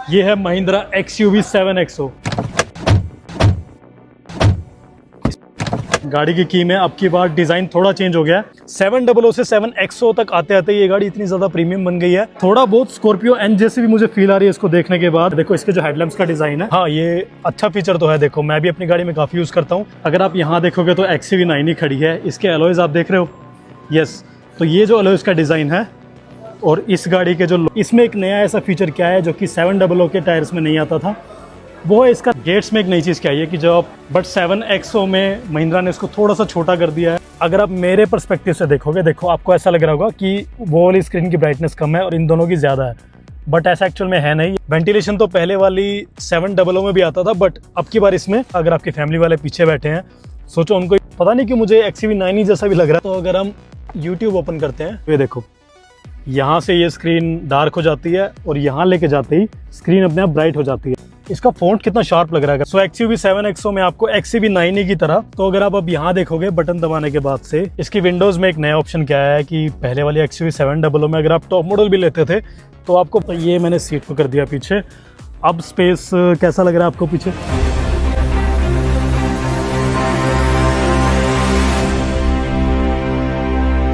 ये है Mahindra XUV 7XO। गाड़ी की की में अब की बार डिजाइन थोड़ा चेंज हो गया है। 700 से 7XO तक आते आते ये गाड़ी इतनी ज्यादा प्रीमियम बन गई है। थोड़ा बहुत स्कॉर्पियो एन जैसी भी मुझे फील आ रही है इसको देखने के बाद। देखो इसके जो हेडलैम्प्स का डिजाइन है, हाँ ये अच्छा फीचर तो है। देखो मैं भी अपनी गाड़ी में काफी यूज करता हूँ। अगर आप यहाँ देखोगे तो XUV 9 ही खड़ी है। इसके एलॉयज आप देख रहे हो, यस। तो ये जो एलॉयज का डिजाइन है और इस गाड़ी के जो इसमें एक नया ऐसा फीचर क्या है जो कि 700 के टायर्स में नहीं आता था, वो है इसका गेट्स में एक नई चीज़ क्या है कि जो आप बट 7XO में महिंद्रा ने इसको थोड़ा सा छोटा कर दिया है। अगर आप मेरे पर्सपेक्टिव से देखोगे, देखो आपको ऐसा लग रहा होगा कि वो वाली स्क्रीन की ब्राइटनेस कम है और इन दोनों की ज़्यादा है, बट ऐसा एक्चुअल में है नहीं। वेंटिलेशन तो पहले वाली 700 में भी आता था, बट अब की बार इसमें अगर आपकी फैमिली वाले पीछे बैठे हैं, सोचो उनको पता नहीं कि मुझे XUV 9 ही जैसा भी लग रहा है। तो अगर हम यूट्यूब ओपन करते हैं, ये देखो यहाँ से ये स्क्रीन डार्क हो जाती है और यहाँ लेके जाते ही स्क्रीन अपने आप ब्राइट हो जाती है। इसका फ़ॉन्ट कितना शार्प लग रहा है। सो XUV 7XO में आपको XUV 9 की तरह, तो अगर आप अब यहाँ देखोगे बटन दबाने के बाद से इसकी विंडोज में एक नया ऑप्शन क्या है कि पहले वाली XUV 700 में अगर आप टॉप मॉडल भी लेते थे तो आपको, तो ये मैंने सीट को कर दिया पीछे। अब स्पेस कैसा लग रहा है आपको पीछे?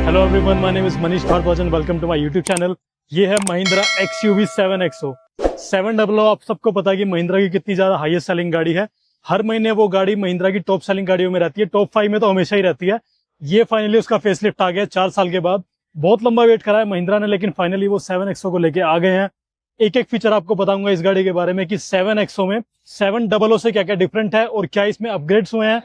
Hello everyone, my name is Manish Bhardwaj and welcome to my YouTube channel. ये है महिंद्रा XUV 7XO। 700 आप सबको पता है कि महिंद्रा की कितनी ज्यादा हाईएस्ट सेलिंग गाड़ी है। हर महीने वो गाड़ी महिंद्रा की टॉप सेलिंग गाड़ियों में रहती है, टॉप 5 में तो हमेशा ही रहती है। ये फाइनली उसका फेसलिफ्ट आ गया 4 साल के बाद। बहुत लंबा वेट करा है महिंद्रा ने, लेकिन फाइनली वो 7XO को लेके आ गए हैं। एक एक फीचर आपको बताऊंगा इस गाड़ी के बारे में कि 7XO में 700 से क्या क्या डिफरेंट है और क्या इसमें अपग्रेड्स हुए हैं।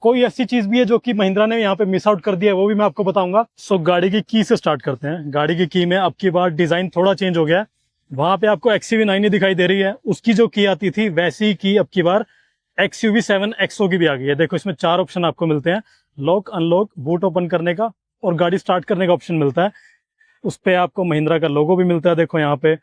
कोई ऐसी चीज भी है जो कि महिंद्रा ने यहाँ पे मिस आउट कर दिया है, वो भी मैं आपको बताऊंगा। सो गाड़ी की की से स्टार्ट करते हैं। गाड़ी की की में अब की बार डिजाइन थोड़ा चेंज हो गया है। वहां पे आपको XUV 9 ही दिखाई दे रही है, उसकी जो की आती थी वैसी की अब की बार XUV 7XO की भी आ गई है। देखो इसमें 4 ऑप्शन आपको मिलते हैं, लॉक, अनलॉक, बूट ओपन करने का और गाड़ी स्टार्ट करने का ऑप्शन मिलता है। उस पर आपको महिंद्रा का लोगो भी मिलता है, देखो यहाँ पे।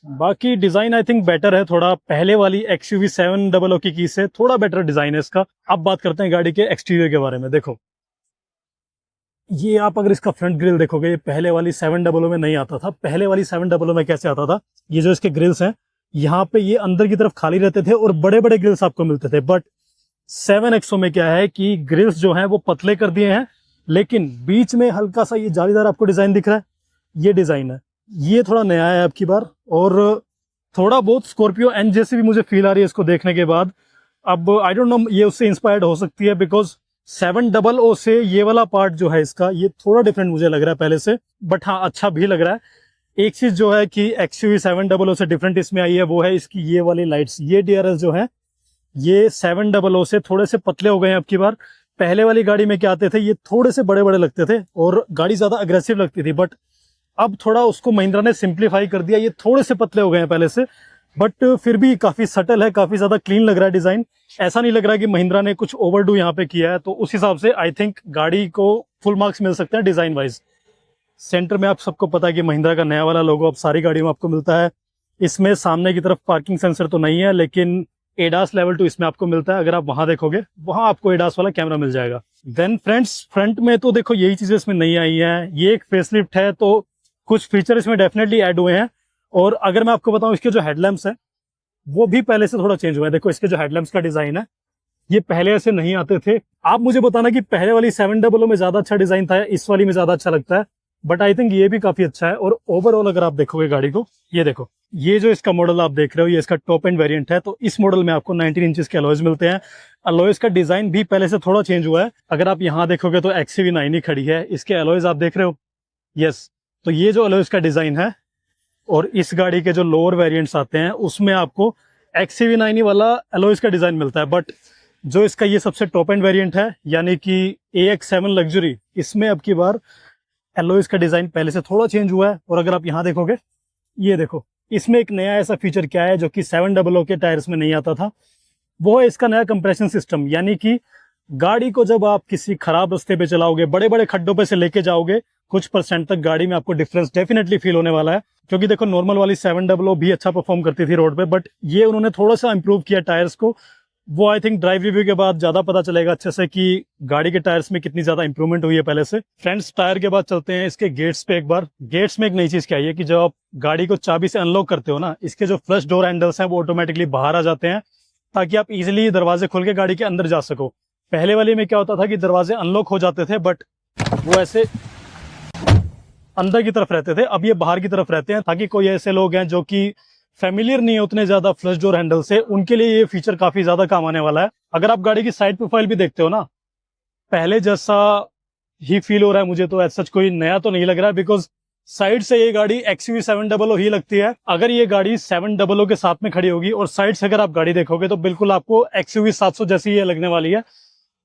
बाकी डिजाइन आई थिंक बेटर है थोड़ा, पहले वाली XUV 700 की से थोड़ा बेटर डिजाइन है इसका। अब बात करते हैं गाड़ी के एक्सटीरियर के बारे में। देखो ये आप अगर इसका फ्रंट ग्रिल देखोगे, ये पहले वाली 700 में नहीं आता था। पहले वाली 700 में कैसे आता था, ये जो इसके ग्रिल्स हैं यहाँ पे ये अंदर की तरफ खाली रहते थे और बड़े बड़े ग्रिल्स आपको मिलते थे। बट 7XO में क्या है कि ग्रिल्स जो है वो पतले कर दिए हैं, लेकिन बीच में हल्का सा ये जालीदार आपको डिजाइन दिख रहा है, ये डिजाइन है। ये थोड़ा नया है अब की बार और थोड़ा बहुत स्कॉर्पियो एन जैसी भी मुझे फील आ रही है इसको देखने के बाद। अब आई डोंट नो, ये उससे इंस्पायर्ड हो सकती है बिकॉज 700 से ये वाला पार्ट जो है इसका ये थोड़ा डिफरेंट मुझे लग रहा है पहले से, बट हाँ अच्छा भी लग रहा है। एक चीज जो है कि XUV 700 से डिफरेंट इसमें आई है, वो है इसकी ये वाली लाइट्स। ये DRS जो है ये 700 से थोड़े से पतले हो गए हैं अब की बार। पहले वाली गाड़ी में क्या आते थे, ये थोड़े से बड़े बड़े लगते थे और गाड़ी ज्यादा अग्रेसिव लगती थी, बट अब थोड़ा उसको महिंद्रा ने सिंप्लीफाई कर दिया। ये थोड़े से पतले हो गए हैं पहले से, बट फिर भी काफी सटल है, काफी ज्यादा क्लीन लग रहा है डिजाइन। ऐसा नहीं लग रहा कि महिंद्रा ने कुछ ओवरडू यहाँ पे किया है, तो उस हिसाब से आई थिंक गाड़ी को फुल मार्क्स मिल सकते हैं डिजाइन वाइज। सेंटर में आप सबको पता है कि महिंद्रा का नया वाला लोगो अब सारी गाड़ियों में आपको मिलता है। इसमें सामने की तरफ पार्किंग सेंसर तो नहीं है, लेकिन ADAS लेवल 2 इसमें आपको मिलता है। अगर आप वहां देखोगे वहां आपको ADAS वाला कैमरा मिल जाएगा। देन फ्रेंड्स, फ्रंट में तो देखो यही चीजें इसमें नहीं आई है। ये एक फेसलिफ्ट है तो कुछ फीचर इसमें डेफिनेटली ऐड हुए हैं। और अगर मैं आपको बताऊं, इसके जो हेडलैम्प्स हैं वो भी पहले से थोड़ा चेंज हुआ है। देखो इसके जो हेडलैम्प्स का डिजाइन है ये पहले ऐसे नहीं आते थे। आप मुझे बताना कि पहले वाली 700 में ज्यादा अच्छा डिजाइन था या इस वाली में ज्यादा अच्छा लगता है, बट आई थिंक ये भी काफी अच्छा है। और ओवरऑल अगर आप देखोगे गाड़ी को, ये देखो ये जो इसका मॉडल आप देख रहे हो ये इसका टॉप एंड वेरिएंट है। तो इस मॉडल में आपको 19 इंचेस के अलॉयज मिलते हैं। अलॉयज का डिजाइन भी पहले से थोड़ा चेंज हुआ है। अगर आप यहाँ देखोगे तो XUV 9 ही खड़ी है, इसके अलॉयज आप देख रहे हो, यस। तो ये जो अलॉयज का डिजाइन है और इस गाड़ी के जो लोअर वेरिएंट्स आते हैं उसमें आपको XUV 9 वाला अलॉयज का डिजाइन मिलता है। बट जो इसका ये सबसे टॉप एंड वेरिएंट है यानी कि AX7 लग्जरी, इसमें अब की बार अलॉयज का डिजाइन पहले से थोड़ा चेंज हुआ है। और अगर आप यहाँ देखोगे, ये देखो इसमें एक नया ऐसा फीचर क्या है जो कि 700 के टायर्स में नहीं आता था, वो है इसका नया कंप्रेशन सिस्टम। यानी कि गाड़ी को जब आप किसी खराब रास्ते पे चलाओगे, बड़े बड़े खड्डों पे से लेके जाओगे, कुछ % तक गाड़ी में आपको डिफरेंस डेफिनेटली फील होने वाला है। क्योंकि देखो नॉर्मल वाली 700 भी अच्छा परफॉर्म करती थी रोड पे, बट ये उन्होंने थोड़ा सा इंप्रूव किया टायर्स को वो आई थिंक ड्राइव रिव्यू के बाद ज्यादा पता चलेगा अच्छे से कि गाड़ी के टायर्स में कितनी ज्यादा इंप्रूवमेंट हुई है पहले से। फ्रेंड्स, टायर के बाद चलते हैं इसके गेट्स पे एक बार। गेट्स में एक नई चीज क्या है कि जब आप गाड़ी को चाबी से अनलॉक करते हो ना, इसके जो फ्लश डोर हैंडल्स हैं वो ऑटोमेटिकली बाहर आ जाते हैं, ताकि आप इजिली दरवाजे खोल के गाड़ी के अंदर जा सको। पहले वाले में क्या होता था कि दरवाजे अनलॉक हो जाते थे बट वो ऐसे अंदर की तरफ रहते थे, अब ये बाहर की तरफ रहते हैं, ताकि कोई ऐसे लोग हैं जो कि फेमिलियर नहीं है उतने ज्यादा फ्लश डोर हैंडल से, उनके लिए ये फीचर काफी ज्यादा काम आने वाला है। अगर आप गाड़ी की साइड प्रोफाइल भी देखते हो ना, पहले जैसा ही फील हो रहा है मुझे, तो ऐसा कोई नया तो नहीं लग रहा है, बिकॉज साइड से ये गाड़ी XUV 700 ही लगती है। अगर ये गाड़ी 700 के साथ में खड़ी होगी और साइड से अगर आप गाड़ी देखोगे तो बिल्कुल आपको XUV 700 जैसी ये लगने वाली है।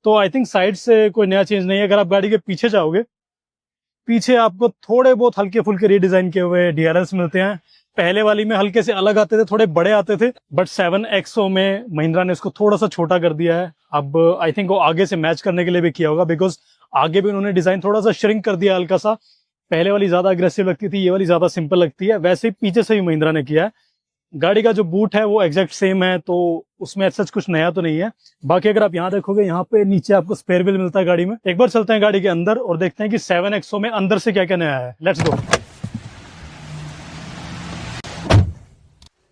तो आई थिंक साइड से कोई नया चेंज नहीं है। अगर आप गाड़ी के पीछे जाओगे, पीछे आपको थोड़े बहुत हल्के फुल्के रीडिजाइन किए हुए DRLs मिलते हैं। पहले वाली में हल्के से अलग आते थे, थोड़े बड़े आते थे, बट 7XO में महिंद्रा ने इसको थोड़ा सा छोटा कर दिया है। अब आई थिंक वो आगे से मैच करने के लिए भी किया होगा, बिकॉज आगे भी उन्होंने डिजाइन थोड़ा सा श्रिंक कर दिया हल्का सा। पहले वाली ज्यादा अग्रेसिव लगती थी, ये वाली ज्यादा सिंपल लगती है। वैसे ही पीछे से भी महिंद्रा ने किया है। गाड़ी का जो बूट है वो एग्जैक्ट सेम है, तो उसमें सच कुछ नया तो नहीं है। बाकी अगर आप यहाँ देखोगे, यहाँ पे नीचे आपको स्पेयर व्हील मिलता है गाड़ी में। एक बार चलते हैं गाड़ी के अंदर और देखते हैं कि 7XO में अंदर से क्या क्या नया है। Let's go.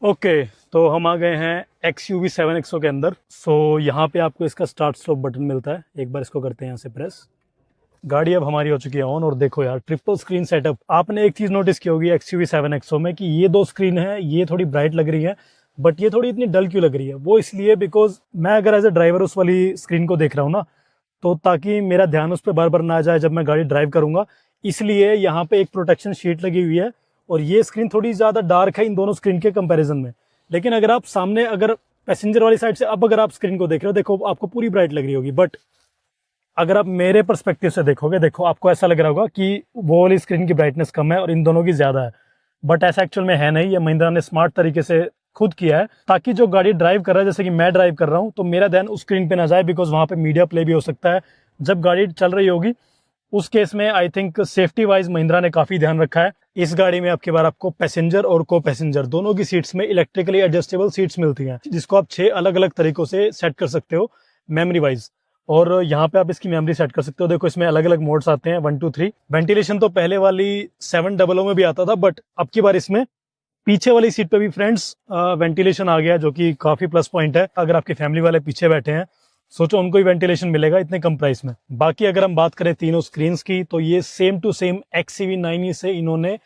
ओके, तो हम आ गए हैं XUV 7XO के अंदर। सो यहाँ पे आपको इसका स्टार्ट स्टॉप बटन मिलता है। एक बार इसको करते हैं यहाँ से प्रेस। गाड़ी अब हमारी हो चुकी है ऑन, और देखो यार, ट्रिपल स्क्रीन सेटअप। आपने एक चीज नोटिस की होगी XUV 7XO में कि ये दो स्क्रीन है, ये थोड़ी ब्राइट लग रही है, बट ये थोड़ी इतनी डल क्यों लग रही है? वो इसलिए बिकॉज मैं अगर एज ए ड्राइवर उस वाली स्क्रीन को देख रहा हूँ ना, तो ताकि मेरा ध्यान उस पर बार बार ना जाए जब मैं गाड़ी ड्राइव करूंगा, इसलिए यहाँ पे एक प्रोटेक्शन शीट लगी हुई है। और ये स्क्रीन थोड़ी ज्यादा डार्क है इन दोनों स्क्रीन के कंपैरिजन में। लेकिन अगर आप सामने, अगर पैसेंजर वाली साइड से अब अगर आप स्क्रीन को देख रहे हो, देखो आपको पूरी ब्राइट लग रही होगी। बट अगर आप मेरे पर्सपेक्टिव से देखोगे, देखो आपको ऐसा लग रहा होगा कि वो वाली स्क्रीन की ब्राइटनेस कम है और इन दोनों की ज्यादा है। बट ऐसा एक्चुअल में है नहीं। ये महिंद्रा ने स्मार्ट तरीके से खुद किया है, ताकि जो गाड़ी ड्राइव कर रहा है, जैसे कि मैं ड्राइव कर रहा हूँ, तो मेरा ध्यान उस स्क्रीन पे ना जाए, बिकॉज वहां पे मीडिया प्ले भी हो सकता है जब गाड़ी चल रही होगी। उस केस में I think safety wise Mahindra ने काफी ध्यान रखा है। इस गाड़ी में आपके बार आपको पैसेंजर और को पैसेंजर दोनों की सीट्स में इलेक्ट्रिकली एडजस्टेबल सीट्स मिलती हैं, जिसको आप 6 अलग अलग तरीकों से सेट कर सकते हो मेमोरी वाइज। और यहाँ पे आप इसकी मेमोरी सेट कर सकते हो। देखो इसमें अलग अलग मोड्स आते हैं, 1 2 3। वेंटिलेशन तो पहले वाली 700 में भी आता था, बट अब की बार इसमें पीछे वाली सीट पे भी फ्रेंड्स वेंटिलेशन आ गया, जो कि काफी प्लस पॉइंट है। अगर आपके फैमिली वाले पीछे बैठे हैं, सोचो उनको ही वेंटिलेशन मिलेगा इतने कम प्राइस में। बाकी अगर हम बात करें तीनों स्क्रीन की, तो ये same to same XUV 9e से इन्होंने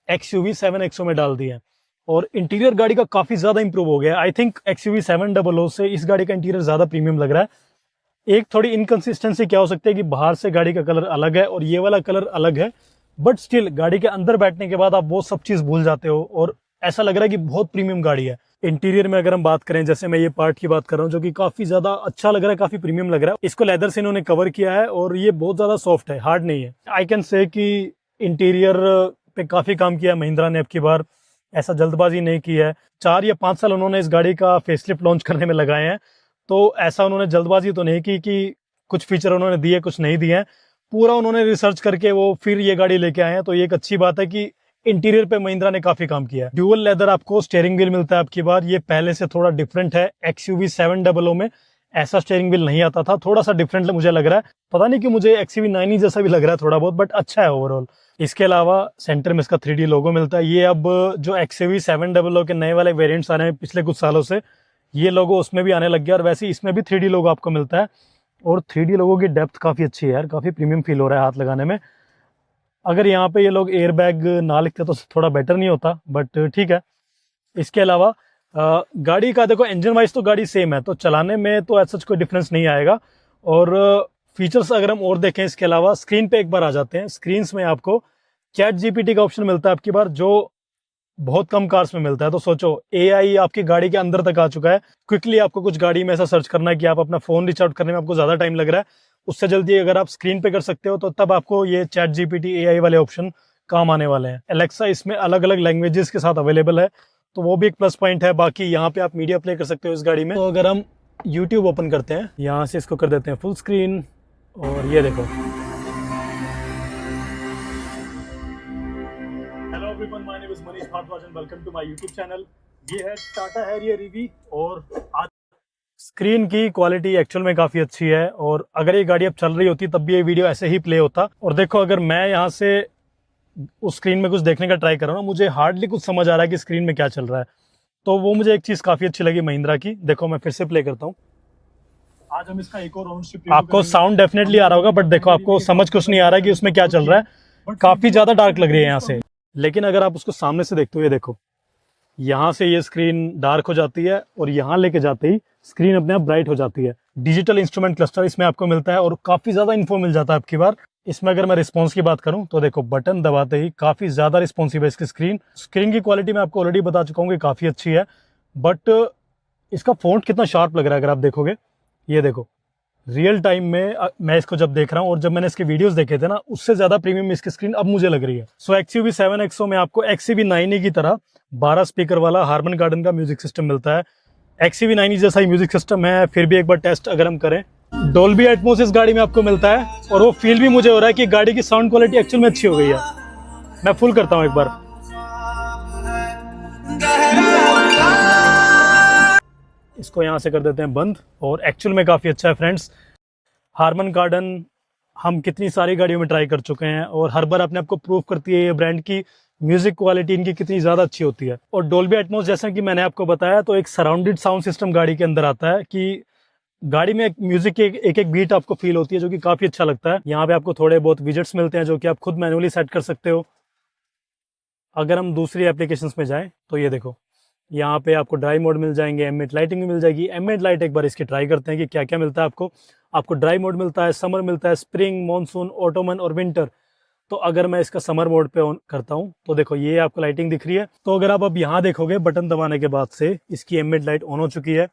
XUV 7XO में डाल दिया है। और इंटीरियर गाड़ी का काफी ज्यादा इंप्रूव हो गया। आई थिंक XUV 700 से इस गाड़ी का इंटीरियर ज्यादा प्रीमियम लग रहा है। एक थोड़ी इनकंसिस्टेंसी क्या हो सकती है कि बाहर से गाड़ी का कलर अलग है और ये वाला कलर अलग है, बट स्टिल गाड़ी के अंदर बैठने के बाद आप वो सब चीज भूल जाते हो और ऐसा लग रहा है कि बहुत प्रीमियम गाड़ी है। इंटीरियर में अगर हम बात करें, जैसे मैं ये पार्ट की बात कर रहा हूँ, जो कि काफी ज्यादा अच्छा लग रहा है, काफी प्रीमियम लग रहा है। इसको लेदर से इन्होंने कवर किया है और ये बहुत ज्यादा सॉफ्ट है, हार्ड नहीं है। आई कैन से कि इंटीरियर पे काफी काम किया महिंद्रा ने अब की बार, ऐसा जल्दबाजी नहीं की है। 4 या 5 साल उन्होंने इस गाड़ी का फेसलिफ्ट लॉन्च करने में लगाए हैं, तो ऐसा उन्होंने जल्दबाजी तो नहीं की कि कुछ फीचर उन्होंने दिए कुछ नहीं दिए हैं। पूरा उन्होंने रिसर्च करके वो फिर ये गाड़ी लेके आए हैं। तो ये एक अच्छी बात है कि इंटीरियर पे महिंद्रा ने काफी काम किया है। ड्यूअल लेदर आपको स्टीयरिंग व्हील मिलता है आपकी बार, ये पहले से थोड़ा डिफरेंट है। XUV 700 में ऐसा स्टीयरिंग व्हील नहीं आता था, थोड़ा सा डिफरेंट मुझे लग रहा है। पता नहीं कि मुझे XUV 9e जैसा भी लग रहा है थोड़ा बहुत, बट अच्छा है ओवरऑल। इसके अलावा सेंटर में इसका 3D लोगो मिलता है। ये अब जो XUV 700 के नए वाले वेरिएंट्स आ रहे हैं पिछले कुछ सालों से, ये लोगो उसमें भी आने लग गया, और वैसे इसमें भी 3D लोगो आपको मिलता है। और 3D लोगों की डेप्थ काफी अच्छी है यार, काफी प्रीमियम फील हो रहा है हाथ लगाने में। अगर यहाँ पे ये लोग एयर बैग ना लिखते तो थोड़ा बेटर नहीं होता, बट ठीक है। इसके अलावा गाड़ी का देखो, इंजन वाइज तो गाड़ी सेम है, तो चलाने में तो ऐसा कोई डिफरेंस नहीं आएगा। और फीचर्स अगर हम और देखें इसके अलावा, स्क्रीन पे एक बार आ जाते हैं। स्क्रीन में आपको ChatGPT का ऑप्शन मिलता है आपकी बार, जो बहुत कम कार्स में मिलता है। तो सोचो AI आपकी गाड़ी के अंदर तक आ चुका है। क्विकली आपको कुछ गाड़ी में ऐसा सर्च करना है कि आप अपना फोन रीच आउट करने में आपको ज्यादा टाइम लग रहा है, उससे जल्दी अगर आप स्क्रीन पे कर सकते हो, तो तब आपको ये ChatGPT AI वाले ऑप्शन काम आने वाले हैं। एलेक्सा इसमें अलग अलग लैंग्वेजेस के साथ अवेलेबल है, तो वो भी एक प्लस पॉइंट है। बाकी यहाँ पे आप मीडिया प्ले कर सकते हो इस गाड़ी में। तो अगर हम YouTube ओपन करते हैं, यहाँ से इसको कर देते हैं फुल स्क्रीन, और ये देखो। Hello everyone, my name is Manish Bhardwaj and welcome to my YouTube channel. ये है टाटा हैरियर EV, और आज स्क्रीन की क्वालिटी एक्चुअल में काफ़ी अच्छी है, और अगर ये गाड़ी अब चल रही होती तब भी ये वीडियो ऐसे ही प्ले होता। और देखो, अगर मैं यहाँ से उस स्क्रीन में कुछ देखने का ट्राई कर रहा हूँ, मुझे हार्डली कुछ समझ आ रहा है कि स्क्रीन में क्या चल रहा है। तो वो मुझे एक चीज़ काफ़ी अच्छी लगी महिंद्रा की। देखो मैं फिर से प्ले करता हूँ। आज हम इसका एक और राउंड शिफ्ट, आपको साउंड डेफिनेटली आ रहा होगा, बट देखो आपको समझ कुछ नहीं आ रहा है कि उसमें क्या चल रहा है। काफ़ी ज़्यादा डार्क लग रही है यहाँ से, लेकिन अगर आप उसको सामने से देखते हो, ये देखो यहाँ से ये स्क्रीन डार्क हो जाती है और यहाँ लेके जाते ही स्क्रीन अपने आप ब्राइट हो जाती है। डिजिटल इंस्ट्रूमेंट क्लस्टर इसमें आपको मिलता है और काफ़ी ज़्यादा इन्फो मिल जाता है आपकी बार। इसमें अगर मैं रिस्पॉन्स की बात करूं तो देखो, बटन दबाते ही काफ़ी ज़्यादा रिस्पॉन्सिव है इसकी स्क्रीन। स्क्रीन की क्वालिटी मैं आपको ऑलरेडी बता चुका हूँ कि काफ़ी अच्छी है, बट इसका फ़ॉन्ट कितना शार्प लग रहा है अगर आप देखोगे। ये देखो, रियल टाइम में मैं इसको जब देख रहा हूँ और जब मैंने इसके वीडियोस देखे थे ना, उससे ज़्यादा प्रीमियम इसकी स्क्रीन अब मुझे लग रही है। सो XUV 7XO में आपको XUV 9e की तरह 12 स्पीकर वाला हार्मन गार्डन का म्यूजिक सिस्टम मिलता है। XUV 9e जैसा ही म्यूजिक सिस्टम है, फिर भी एक बार टेस्ट अगर हम करें, डोल्बी एटमॉस इस गाड़ी में आपको मिलता है, और वो फील भी मुझे हो रहा है कि गाड़ी की साउंड क्वालिटी एक्चुअल में अच्छी हो गई है। मैं फुल करता हूँ एक बार, इसको यहाँ से कर देते हैं बंद, और एक्चुअल में काफ़ी अच्छा है फ्रेंड्स। हार्मन गार्डन हम कितनी सारी गाड़ियों में ट्राई कर चुके हैं, और हर बार अपने आप को प्रूव करती है ये ब्रांड की म्यूजिक क्वालिटी इनकी कितनी ज़्यादा अच्छी होती है। और डोल्बी एटमॉस जैसा कि मैंने आपको बताया, तो एक सराउंडेड साउंड सिस्टम गाड़ी के अंदर आता है कि गाड़ी में म्यूजिक की एक एक बीट आपको फील होती है, जो कि काफ़ी अच्छा लगता है। यहाँ पे आपको थोड़े बहुत विजेट्स मिलते हैं जो कि आप खुद मैनुअली सेट कर सकते हो। अगर हम दूसरी एप्लीकेशंस में जाएं तो ये देखो, यहाँ पे आपको ड्राइव मोड मिल जाएंगे, एम्बिएंट लाइटिंग भी मिल जाएगी। एम्बिएंट लाइट एक बार इसकी ट्राई करते हैं कि क्या क्या मिलता है आपको ड्राइव मोड मिलता है, समर मिलता है, स्प्रिंग, मॉनसून, ऑटोमन और विंटर। तो अगर मैं इसका समर मोड पे ऑन करता हूँ तो देखो ये आपको लाइटिंग दिख रही है। तो अगर आप अब यहाँ देखोगे, बटन दबाने के बाद से इसकी एम्बिएंट लाइट ऑन हो चुकी है।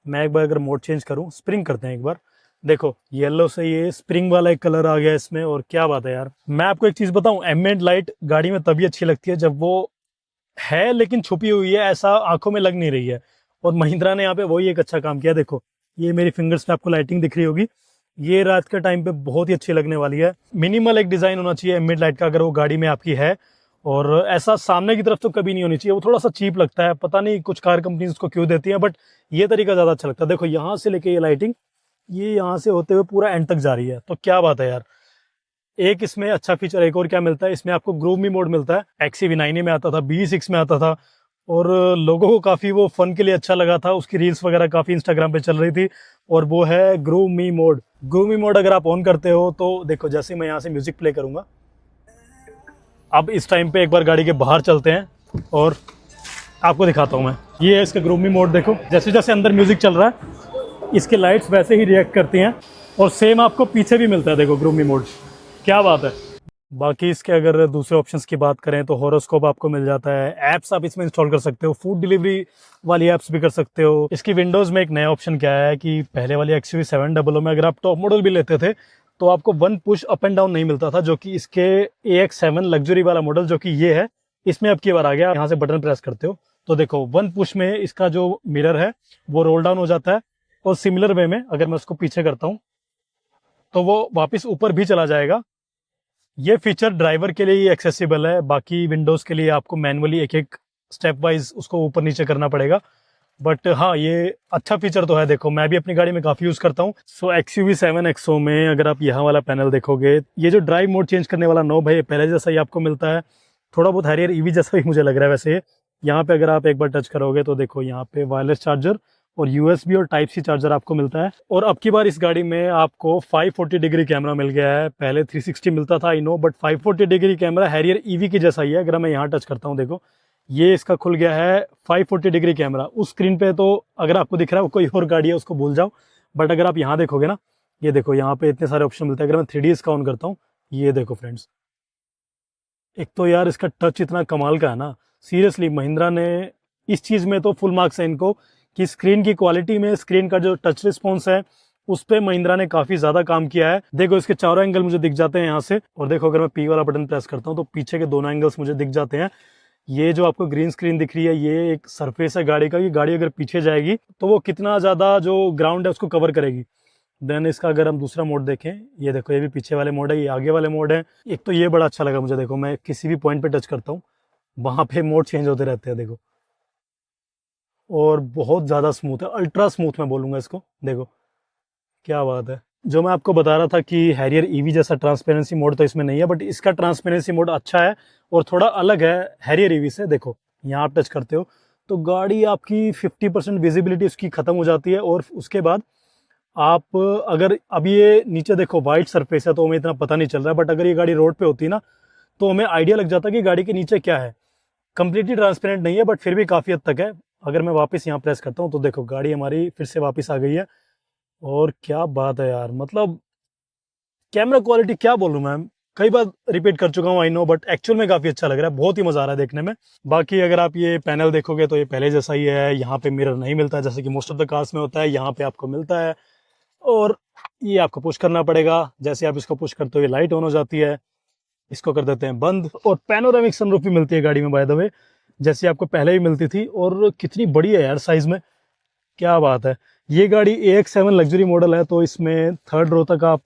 मैं एक बार अगर मोड चेंज करूँ, स्प्रिंग करते हैं एक बार, देखो येलो से ये स्प्रिंग वाला एक कलर आ गया इसमें, और क्या बात है यार। मैं आपको एक चीज़ बताऊँ, एम्बिएंट लाइट गाड़ी में तभी अच्छी लगती है जब वो है लेकिन छुपी हुई है, ऐसा आंखों में लग नहीं रही है। और महिंद्रा ने यहाँ पे वही एक अच्छा काम किया। देखो ये मेरी फिंगर्स पे आपको लाइटिंग दिख रही होगी, ये रात के टाइम पे बहुत ही अच्छी लगने वाली है। मिनिमल एक डिजाइन होना चाहिए एम्बिएंट लाइट का अगर वो गाड़ी में आपकी है, और ऐसा सामने की तरफ तो कभी नहीं होनी चाहिए, वो थोड़ा सा चीप लगता है। पता नहीं कुछ कार कंपनीज उसको क्यों देती हैं, बट ये तरीका ज्यादा अच्छा लगता है। देखो यहाँ से लेके ये लाइटिंग, ये यहाँ से होते हुए पूरा एंड तक जा रही है, तो क्या बात है यार। एक इसमें अच्छा फीचर एक और क्या मिलता है, इसमें आपको ग्रूव मी मोड मिलता है। XUV 9e में आता था, BE6 में आता था, और लोगों को काफ़ी वो फन के लिए अच्छा लगा था। उसकी रील्स वगैरह काफ़ी इंस्टाग्राम पे चल रही थी, और वो है ग्रूव मी मोड। ग्रूव मी मोड अगर आप ऑन करते हो तो देखो, जैसे मैं यहाँ से म्यूजिक प्ले करूँगा, अब इस टाइम पे एक बार गाड़ी के बाहर चलते हैं और आपको दिखाता हूँ मैं। ये है इसका ग्रूव मी मोड। देखो जैसे जैसे अंदर म्यूजिक चल रहा है, इसके लाइट्स वैसे ही रिएक्ट करती हैं, और सेम आपको पीछे भी मिलता है। देखो ग्रूव मी मोड, क्या बात है। बाकी इसके अगर दूसरे ऑप्शंस की बात करें तो हॉरोस्कोप आपको मिल जाता है, ऐप्स आप इसमें इंस्टॉल कर सकते हो, फूड डिलीवरी वाली ऐप्स भी कर सकते हो। इसकी विंडोज़ में एक नया ऑप्शन क्या है कि पहले वाली XUV 700 में अगर आप टॉप मॉडल भी लेते थे तो आपको one push up and down नहीं मिलता था, जो कि इसके AX7 लग्जरी वाला मॉडल जो कि ये है, इसमें अब की बार आ गया। यहाँ से बटन प्रेस करते हो तो देखो वन पुश में इसका जो मिरर है वो रोल डाउन हो जाता है, और सिमिलर वे में अगर मैं उसको पीछे करता हूँ तो वो वापस ऊपर भी चला जाएगा। ये फीचर ड्राइवर के लिए ही एक्सेसिबल है, बाकी विंडोज़ के लिए आपको मैनुअली एक एक स्टेप वाइज उसको ऊपर नीचे करना पड़ेगा। बट हाँ, ये अच्छा फीचर तो है। देखो मैं भी अपनी गाड़ी में काफ़ी यूज़ करता हूँ। सो XUV 7XO में अगर आप यहाँ वाला पैनल देखोगे, ये जो ड्राइव मोड चेंज करने वाला नॉब है, ये पहले जैसा ही आपको मिलता है, थोड़ा बहुत हैरियर EV जैसा ही मुझे लग रहा है वैसे। यहाँ पे अगर आप एक बार टच करोगे तो देखो यहाँ पे वायरलेस चार्जर और USB और टाइप C चार्जर आपको मिलता है। और अब की बार इस गाड़ी में आपको 540 डिग्री कैमरा मिल गया है। पहले 360 मिलता था I know, but 540 degree camera Harrier EV की जैसा ही है। अगर मैं यहाँ टच करता हूँ, देखो ये इसका खुल गया है 540 डिग्री कैमरा। उस स्क्रीन पे तो अगर आपको दिख रहा है वो कोई और गाड़ी है, उसको भूल जाओ। बट अगर आप यहाँ देखोगे ना, ये देखो यहाँ पे इतने सारे ऑप्शन मिलते हैं। अगर मैं 3D इसका ऑन करता हूँ, ये देखो फ्रेंड्स, एक तो यार इसका टच इतना कमाल का है ना, सीरियसली महिंद्रा ने इस चीज़ में तो फुल मार्क्स है इनको, कि स्क्रीन की क्वालिटी में स्क्रीन का जो टच रिस्पॉन्स है उस पे महिंद्रा ने काफ़ी ज़्यादा काम किया है। देखो इसके चारों एंगल मुझे दिख जाते हैं यहाँ से, और देखो अगर मैं P वाला बटन प्रेस करता हूँ तो पीछे के दोनों एंगल्स मुझे दिख जाते हैं। ये जो आपको ग्रीन स्क्रीन दिख रही है, ये एक सरफेस है गाड़ी का, कि गाड़ी अगर पीछे जाएगी तो वो कितना ज़्यादा जो ग्राउंड है उसको कवर करेगी। देन इसका अगर हम दूसरा मोड देखें, ये देखो ये भी पीछे वाले मोड है, ये आगे वाले मोड है। एक तो ये बड़ा अच्छा लगा मुझे। देखो मैं किसी भी पॉइंट पे टच करता हूँ, वहाँ पे मोड चेंज होते रहते हैं। देखो और बहुत ज़्यादा स्मूथ है, अल्ट्रा स्मूथ मैं बोलूँगा इसको। देखो क्या बात है। जो मैं आपको बता रहा था कि हैरियर ईवी जैसा ट्रांसपेरेंसी मोड तो इसमें नहीं है, बट इसका ट्रांसपेरेंसी मोड अच्छा है और थोड़ा अलग है हैरियर ईवी से। देखो यहाँ आप टच करते हो तो गाड़ी आपकी 50% विजिबिलिटी उसकी ख़त्म हो जाती है, और उसके बाद आप अगर अभी ये नीचे देखो वाइट सरफेस है तो हमें इतना पता नहीं चल रहा है, बट अगर ये गाड़ी रोड पे होती ना तो हमें आइडिया लग जाता कि गाड़ी के नीचे क्या है। कंप्लीटली ट्रांसपेरेंट नहीं है बट फिर भी काफ़ी हद तक है। अगर मैं वापस यहाँ प्रेस करता हूँ तो देखो गाड़ी हमारी फिर से वापस आ गई है। और क्या बात है यार, मतलब कैमरा क्वालिटी क्या बोलूँ मैम, कई बार रिपीट कर चुका हूँ आई नो, बट एक्चुअल में काफ़ी अच्छा लग रहा है, बहुत ही मज़ा आ रहा है देखने में। बाकी अगर आप ये पैनल देखोगे तो ये पहले जैसा ही है। यहाँ पे मिरर नहीं मिलता जैसे कि मोस्ट ऑफ द कार्स में होता है, यहाँ पे आपको मिलता है। और ये आपको पुश करना पड़ेगा, जैसे आप इसको पुश करते हो ये लाइट ऑन हो जाती है। इसको कर देते हैं बंद, और पैनोरामिक सनरूफ भी मिलती है गाड़ी में बाय द वे, जैसे आपको पहले भी मिलती थी। और कितनी बड़ी है यार साइज में, क्या बात है। ये गाड़ी AX7 लग्जरी मॉडल है, तो इसमें थर्ड रो तक आप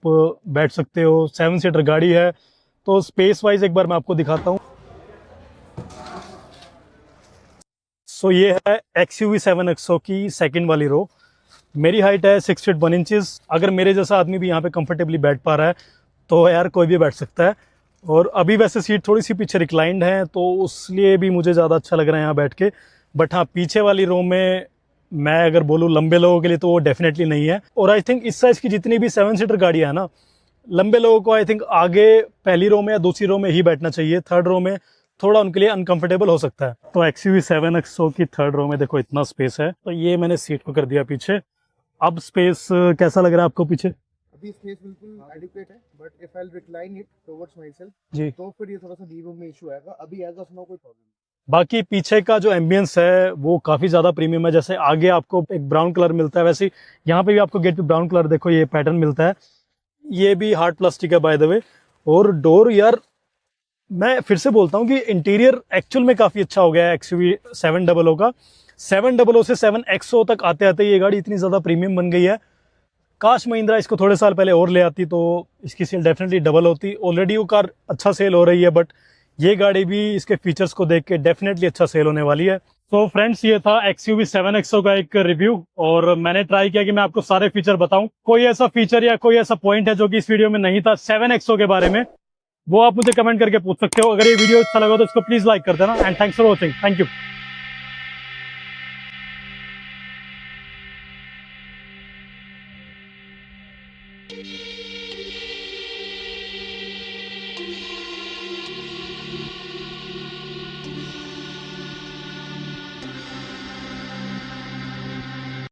बैठ सकते हो, 7 सीटर गाड़ी है। तो स्पेस वाइज एक बार मैं आपको दिखाता हूँ। सो ये है XUV 7XO की सेकंड वाली रो। मेरी हाइट है 6 फीट 1 इंचेस। अगर मेरे जैसा आदमी भी यहाँ पे कंफर्टेबली बैठ पा रहा है तो यार कोई भी बैठ सकता है। और अभी वैसे सीट थोड़ी सी पीछे रिक्लाइंड है तो उसलिए भी मुझे ज़्यादा अच्छा लग रहा है यहाँ बैठ के। बट हाँ, पीछे वाली रो में मैं अगर बोलूँ लंबे लोगों के लिए तो वो डेफिनेटली नहीं है। और आई थिंक इस साइज की जितनी भी 7 सीटर गाड़ियाँ है ना, लंबे लोगों को आई थिंक आगे पहली रो में या दूसरी रो में ही बैठना चाहिए। थर्ड रो में थोड़ा उनके लिए अनकंफर्टेबल हो सकता है। तो XUV 7XO की थर्ड रो में देखो इतना स्पेस है। तो ये मैंने सीट को कर दिया पीछे। अब स्पेस कैसा लग रहा है आपको पीछे? अभी स्पेस बिल्कुल एडिक्वेट है, but if I will recline it towards myself जी, तो फिर ये थोड़ा सा नी रूम में इशू आएगा। अभी एज ऑफ नाउ कोई प्रॉब्लम नहीं। बाकी पीछे का जो एम्बियंस है वो काफ़ी ज़्यादा प्रीमियम है। जैसे आगे आपको एक ब्राउन कलर मिलता है, वैसे ही यहाँ पे भी आपको गेट पे ब्राउन कलर देखो ये पैटर्न मिलता है। ये भी हार्ड प्लास्टिक है बाय द वे। और डोर यार, मैं फिर से बोलता हूँ कि इंटीरियर एक्चुअल में काफ़ी अच्छा हो गया है XUV 700 का। 700 से 7XO तक आते आते ये गाड़ी इतनी ज़्यादा प्रीमियम बन गई है। काश महिंद्रा इसको थोड़े साल पहले और ले आती तो इसकी सेल डेफिनेटली डबल होती। ऑलरेडी वो कार अच्छा सेल हो रही है, बट ये गाड़ी भी इसके फीचर्स को देख के डेफिनेटली अच्छा सेल होने वाली है। तो फ्रेंड्स, ये था XUV 7XO का एक रिव्यू, और मैंने ट्राई किया कि मैं आपको सारे फीचर बताऊं। कोई ऐसा फीचर या कोई ऐसा पॉइंट है जो कि इस वीडियो में नहीं था 7XO के बारे में, वो आप मुझे कमेंट करके पूछ सकते हो। अगर ये वीडियो अच्छा लगा तो इसको प्लीज लाइक कर देना। And thanks for watching. Thank you.